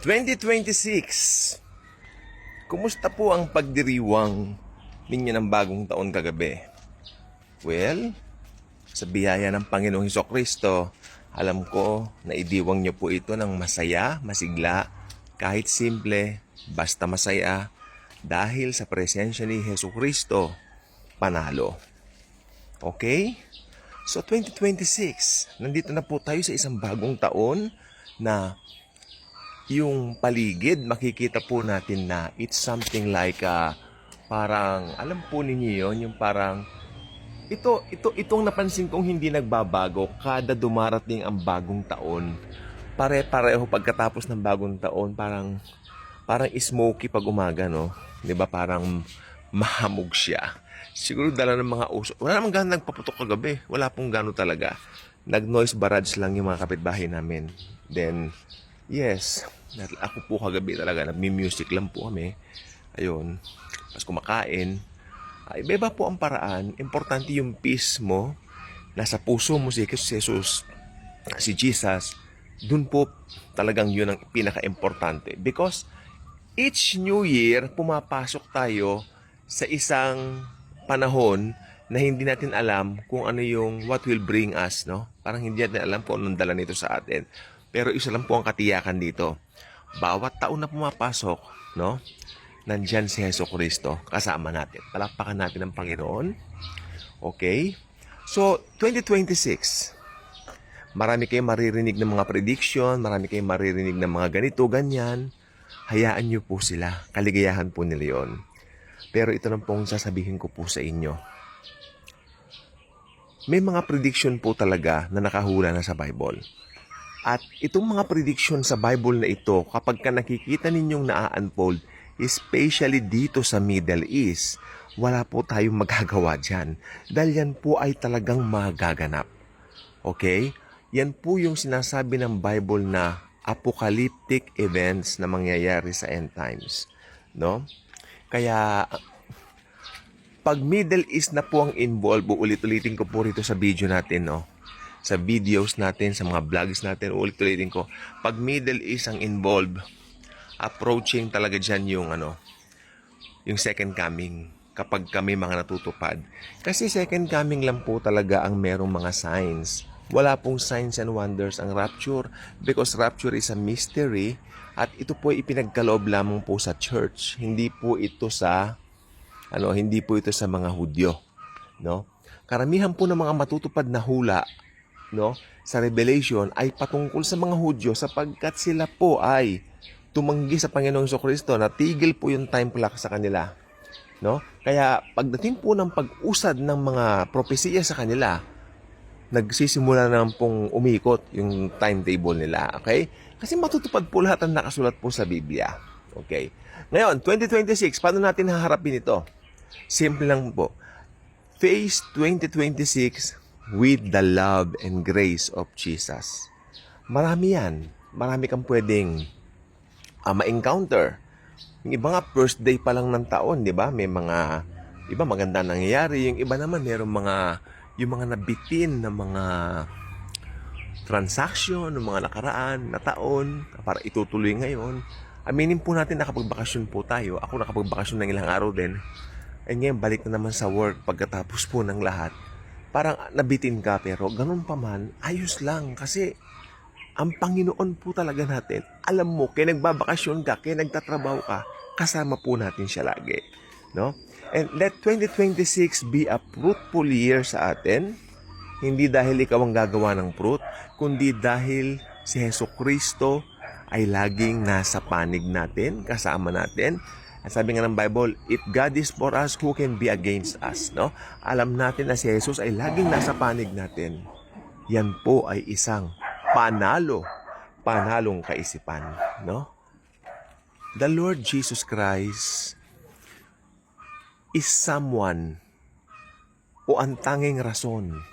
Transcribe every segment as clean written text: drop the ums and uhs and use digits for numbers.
2026. Kumusta po ang pagdiriwang ninyo ng bagong taon kagabi? Well, sa biyaya ng Panginoong Hesukristo, alam ko na idiwang niyo po ito ng masaya, masigla, kahit simple, basta masaya, dahil sa presensya ni Hesukristo, panalo. Okay? So 2026, nandito na po tayo sa isang bagong taon na yung paligid, makikita po natin na it's something like parang, alam po ninyo yun, yung parang, itong napansin kong hindi nagbabago kada dumarating ang bagong taon. Pare-pareho pagkatapos ng bagong taon, parang smoky pag umaga, no? 'Di ba? Parang mahamog siya. Siguro dala ng mga uso. Wala namang gano'ng nagpaputok kagabi. Wala pong gano'n talaga. Nag-noise barrage lang yung mga kapitbahay namin. Then, yes, ako po kagabi talaga, nagmi-music lang po kami. Ayun, pas kumakain. Iba po ang paraan. Importante yung peace mo. Nasa puso mo si Jesus, si Jesus. Dun po talagang yun ang pinaka-importante. Because each New Year, pumapasok tayo sa isang panahon na hindi natin alam kung ano yung what will bring us, no? Parang hindi natin alam kung anong dala nito sa atin. Pero isa lang po ang katiyakan dito. Bawat taon na pumapasok, no? Nandyan si Hesukristo kasama natin. Palakpakan natin ang Panginoon. Okay? So, 2026. Marami kayong maririnig ng mga prediction, marami kayong maririnig ng mga ganito, ganyan. Hayaan niyo po sila. Kaligayahan po nila yun. Pero ito lang pong sasabihin ko po sa inyo. May mga prediction po talaga na nakahula na sa Bible. At itong mga prediction sa Bible na ito, kapag ka nakikita ninyong na-unfold, especially dito sa Middle East, wala po tayong magagawa dyan. Dahil yan po ay talagang magaganap. Okay? Yan po yung sinasabi ng Bible na apocalyptic events na mangyayari sa end times. No? Kaya, pag Middle East na po ang involved, ulit-ulitin ko po rito sa video natin, no? Sa videos natin, sa mga vlogs natin, ulit-ulitin ko. Pag Middle East ang involved, approaching talaga dyan yung second coming. Kapag kami mga natutupad. Kasi second coming lang po talaga ang merong mga signs. Wala pong signs and wonders ang rapture because rapture is a mystery at ito po ay ipinagkaloob lamang po sa church. Hindi po ito sa mga Hudyo, no? Karamihan po ng mga matutupad na hula, no, sa Revelation ay patungkol sa mga Hudyo sapagkat sila po ay tumanggi sa Panginoong Jesucristo, natigil po yung time clock sa kanila, no? Kaya pagdating po ng pag-usad ng mga propesiya sa kanila, nagsisimula na pong umikot yung timetable nila, okay? Kasi matutupad po lahat ang nakasulat po sa Biblia, okay? Ngayon, 2026, paano natin haharapin ito? Simple lang po. Face 2026 with the love and grace of Jesus. Marami yan. Marami kang pwedeng ma-encounter. Yung iba nga, first day pa lang ng taon, di ba? May mga, iba maganda nangyayari. Yung iba naman, yung mga nabitin na mga transaction, ng mga nakaraan na taon, para itutuloy ngayon. Aminin po natin, nakapagbakasyon po tayo. Ako nakapagbakasyon ng ilang araw din. And ngayon, balik na naman sa work pagkatapos po ng lahat. Parang nabitin ka, pero ganun pa man, ayos lang. Kasi ang Panginoon po talaga natin, alam mo, kaya nagbabakasyon ka, kaya nagtatrabaho ka, kasama po natin siya lagi. No? And let 2026 be a fruitful year sa atin. Hindi dahil ikaw ang gagawa ng fruit, kundi dahil si Hesukristo ay laging nasa panig natin, kasama natin. At sabi nga ng Bible, if God is for us, who can be against us? No? Alam natin na si Jesus ay laging nasa panig natin. Yan po ay isang panalong kaisipan. No? The Lord Jesus Christ is someone o ang tanging rason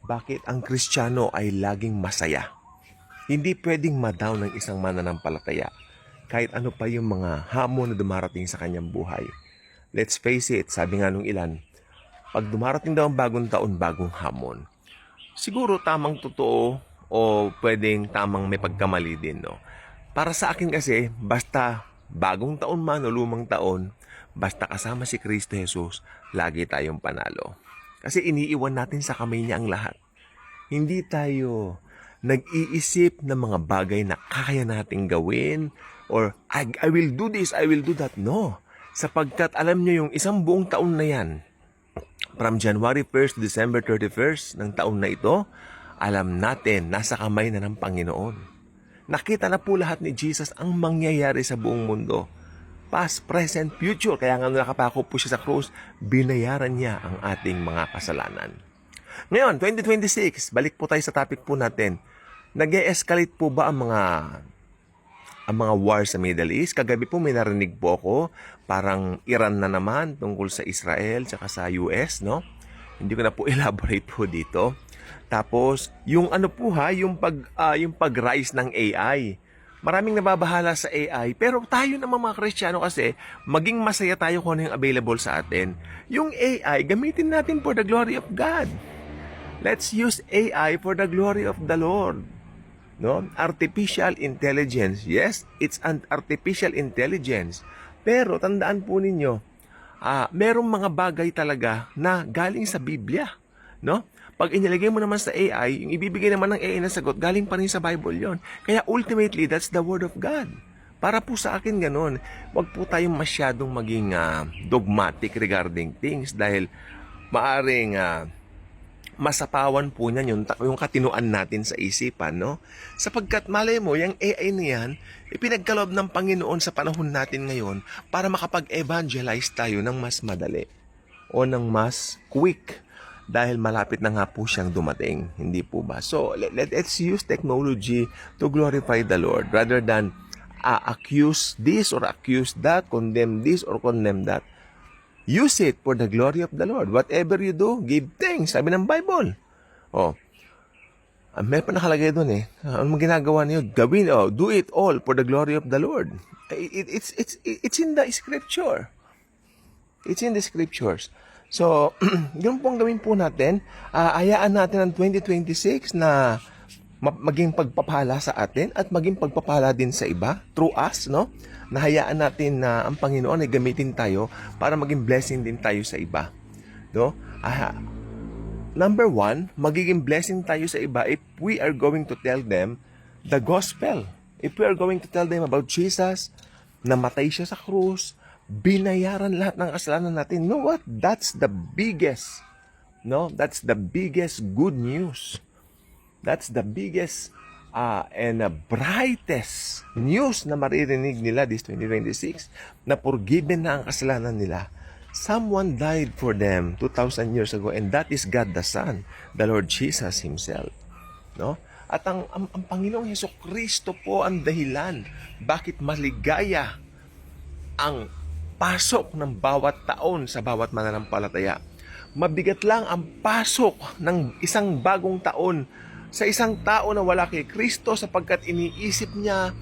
bakit ang Kristiyano ay laging masaya. Hindi pwedeng ma-down ng isang mananampalataya kahit ano pa yung mga hamon na dumarating sa kanyang buhay. Let's face it, sabi nga nung ilan, pag dumarating daw ang bagong taon, bagong hamon. Siguro tamang totoo o pwedeng tamang may pagkamali din, no? Para sa akin kasi, basta bagong taon man o lumang taon, basta kasama si Kristo Jesus, lagi tayong panalo. Kasi iniiwan natin sa kamay niya ang lahat. Hindi tayo nag-iisip ng mga bagay na kaya nating gawin or I will do this, I will do that. No. Sapagkat alam niyo yung isang buong taon na yan, from January 1st to December 31st ng taon na ito, alam natin, nasa kamay na ng Panginoon. Nakita na po lahat ni Jesus ang mangyayari sa buong mundo. Past, present, future. Kaya nga nakapako po siya sa krus, binayaran niya ang ating mga kasalanan. Ngayon, 2026, balik po tayo sa topic po natin. Nag-e-escalate po ba ang mga war sa Middle East? Kagabi po may narinig po ako, parang Iran na naman tungkol sa Israel tsaka sa US, no? Hindi ko na po elaborate po dito. Tapos, yung ano po yung pag-rise ng AI. Maraming nababahala sa AI, pero tayo naman mga Kristiyano kasi, maging masaya tayo kung ano yung available sa atin. Yung AI, gamitin natin for the glory of God. Let's use AI for the glory of the Lord. No? Artificial intelligence. Yes, it's an artificial intelligence. Pero tandaan po ninyo, merong mga bagay talaga na galing sa Biblia. No? Pag inilagay mo naman sa AI, yung ibibigay naman ng AI na sagot, galing pa rin sa Bible yon. Kaya ultimately, that's the Word of God. Para po sa akin ganun, wag po tayong masyadong maging dogmatic regarding things dahil maaring masapawan po niyan yung katinuan natin sa isipan, no? Sapagkat malay mo, yung AI na yan, ipinagkaloob ng Panginoon sa panahon natin ngayon para makapag-evangelize tayo ng mas madali o ng mas quick dahil malapit na nga po siyang dumating, hindi po ba? So, let's use technology to glorify the Lord rather than accuse this or accuse that, condemn this or condemn that. Use it for the glory of the Lord. Whatever you do, give thanks. Sabi ng Bible. May pa nakalagay doon eh. Ano ginagawa niyo? Gawin, do it all for the glory of the Lord. It's in the scripture. It's in the scriptures. So, yun pong gawin po natin. Hayaan natin ang 2026 na maging pagpapala sa atin at maging pagpapala din sa iba through us, no? Nahayaan natin na ang Panginoon ay gamitin tayo para maging blessing din tayo sa iba, no? Number one, magiging blessing tayo sa iba if we are going to tell them the gospel. If we are going to tell them about Jesus, namatay siya sa krus, binayaran lahat ng kasalanan natin. You know what? That's the biggest, no? That's the biggest good news. That's the biggest and brightest news na maririnig nila this 2026 na forgiven na ang kasalanan nila. Someone died for them 2,000 years ago and that is God the Son, the Lord Jesus Himself. No? At ang Panginoong Hesukristo po ang dahilan bakit maligaya ang pasok ng bawat taon sa bawat mananampalataya. Mabigat lang ang pasok ng isang bagong taon sa isang tao na wala kay Kristo sapagkat iniisip niya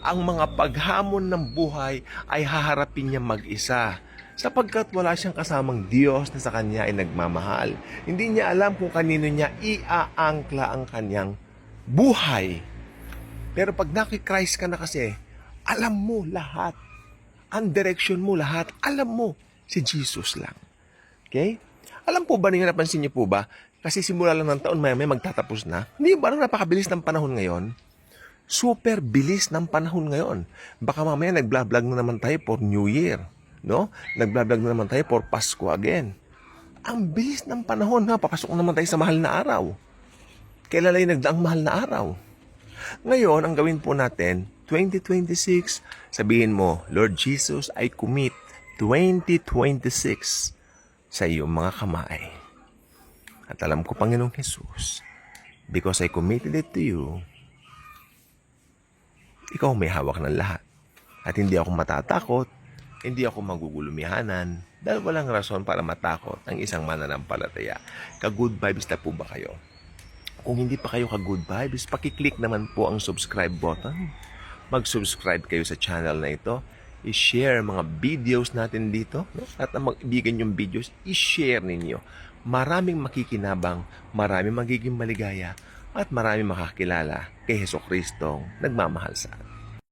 ang mga paghamon ng buhay ay haharapin niya mag-isa sapagkat wala siyang kasamang Diyos na sa kanya ay nagmamahal. Hindi niya alam kung kanino niya iaangkla ang kanyang buhay. Pero pag naki-Christ ka na kasi, alam mo lahat. Ang direction mo lahat, alam mo si Jesus lang. Okay? Alam po ba ninyo, napansin niyo po ba, kasi simula lang ng taon, may magtatapos na. Hindi ba napakabilis ng panahon ngayon? Super bilis ng panahon ngayon. Baka mamaya nag-vlog na naman tayo for New Year. No? Nag-vlog na naman tayo for Pasko again. Ang bilis ng panahon, papasok naman tayo sa mahal na araw. Kailan yung nagdaang mahal na araw? Ngayon, ang gawin po natin, 2026, sabihin mo, Lord Jesus, I commit 2026 sa iyong mga kamay. At alam ko, Panginoong Jesus, because I committed it to you, ikaw may hawak ng lahat. At hindi ako matatakot, hindi ako magugulumihanan, dahil walang rason para matakot ang isang mananampalataya. Ka-good vibes na po ba kayo? Kung hindi pa kayo ka-good vibes, pakiclick naman po ang subscribe button. Mag-subscribe kayo sa channel na ito. I-share mga videos natin dito. No? At ang mag-ibigan yung videos, i-share ninyo. Maraming makikinabang, maraming magiging maligaya, at maraming makakilala kay Hesukristo nagmamahal sa atin.